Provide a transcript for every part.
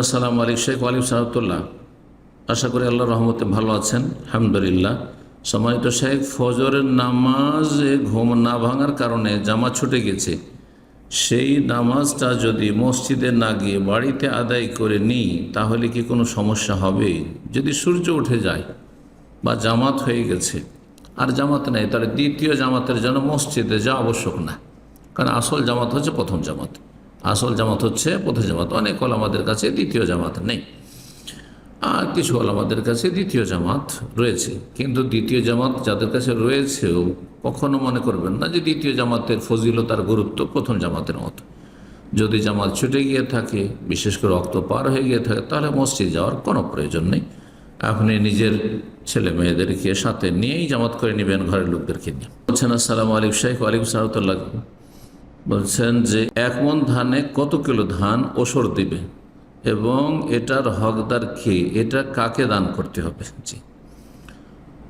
আসসালামু আলাইকুম শেখ ওয়ালিম সাহাবতুল্লাহ, আশা করি আল্লাহর রহমতে ভালো আছেন। আলহামদুলিল্লাহ। সম্মানিত শেখ, ফজরের নামাজে ঘুম না ভাঙার কারণে জামাত ছুটে গেছে, সেই নামাজটা যদি মসজিদে না গিয়ে বাড়িতে আদায় করে নিই তাহলে কি কোনো সমস্যা হবে? যদি সূর্য উঠে যায় বা জামাত হয়ে গেছে আর জামাত নেই, তাহলে দ্বিতীয় জামাতের জন্য মসজিদে যাওয়া আবশ্যক না, কারণ আসল জামাত হচ্ছে প্রথম জামাত। আসল জামাত হচ্ছে প্রথম জামাত। অনেক ওলামাদের কাছে দ্বিতীয় জামাত নেই, আর কিছু ওলামাদের কাছে দ্বিতীয় জামাত রয়েছে। কিন্তু দ্বিতীয় জামাত যাদের কাছে রয়েছেও কখনো মনে করবেন না যে দ্বিতীয় জামাতের ফজিলতার গুরুত্ব প্রথম জামাতের মতো। যদি জামাত ছুটে গিয়ে থাকে, বিশেষ করে রক্ত পার হয়ে গিয়ে থাকে, তাহলে মসজিদ যাওয়ার কোনো প্রয়োজন নেই। আপনি নিজের ছেলে মেয়েদেরকে সাথে নিয়েই জামাত করে নেবেন, ঘরের লোকদেরকে নিয়ে। বলছেন আসসালামু আলাইকুম শেখ ওয়ালিকুম সালাতুল্লাহ, বলছেন যে 1 মণ ধানে কত কিলো ধান ওসর দিবে এবং এটার হকদার কে, এটা কাকে দান করতে হবে? জি,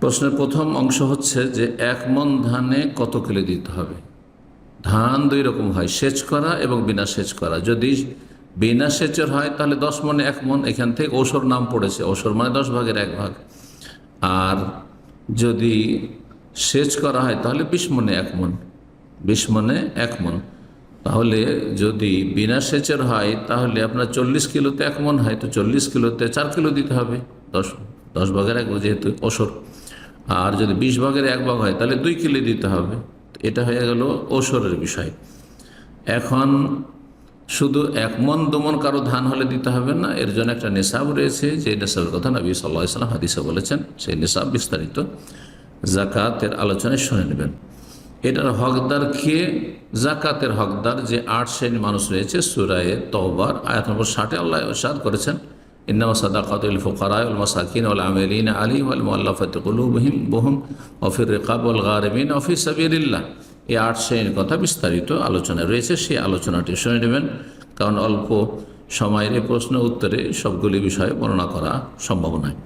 প্রশ্নের প্রথম অংশ হচ্ছে যে 1 মণ ধানে কত কিলো দিতে হবে। ধান 2 রকম হয়, সেচ করা এবং বিনা সেচ করা। যদি বিনা সেচের হয় তাহলে 10 মণে 1 মণ, এখান থেকে ওসর নাম পড়েছে, ওসর মানে 10 ভাগের 1 ভাগ। আর যদি সেচ করা হয় তাহলে 20 মণে 1 মণ, 20 মণে 1 মণ। তাহলে যদি বিনা সেচের হয় তাহলে আপনার 40 কিলোতে 1 মণ হয়, তো 40 কিলোতে 4 কিলো দিতে হবে, 10 ভাগের 1 ভাগ যেহেতু ওসর। আর যদি 20 ভাগের 1 ভাগ হয় তাহলে 2 কিলো দিতে হবে। এটা হয়ে গেল ওসরের বিষয়। এখন শুধু 1 মণ 2 মণ কারো ধান হলে দিতে হবে না, এর জন্য একটা নেশাব রয়েছে, যে নেশাবের কথা নবী সাল্লাল্লাহু আলাইহি ওয়াসাল্লাম হাদিসে বলেছেন। সেই নেশাব বিস্তারিত যাকাতের আলোচনায় শুনে নেবেন। এটার হকদার কে? যাকাতের হকদার যে 8 শ্রেণীর মানুষ রয়েছে, সূরা তাওবার আয়াত নম্বর 60 আল্লাহ ইরশাদ করেছেন, ইন্নামা সাদাকাতুল ফুকারা ওয়াল মাসাকিন ওয়াল আমিলিনা আলাইহি ওয়াল মুআল্লাফাতি কুলুবুহুম ওয়া ফির রিকাব ওয়াল গারিমিন ওয়া ফি সাবিলিল্লাহ। এই 8 শ্রেণীর কথা বিস্তারিত আলোচনা রয়েছে, সেই আলোচনাটি শুনে নেবেন, কারণ অল্প সময়ের এই প্রশ্ন উত্তরে সবগুলি বিষয়ে বর্ণনা করা সম্ভব নয়।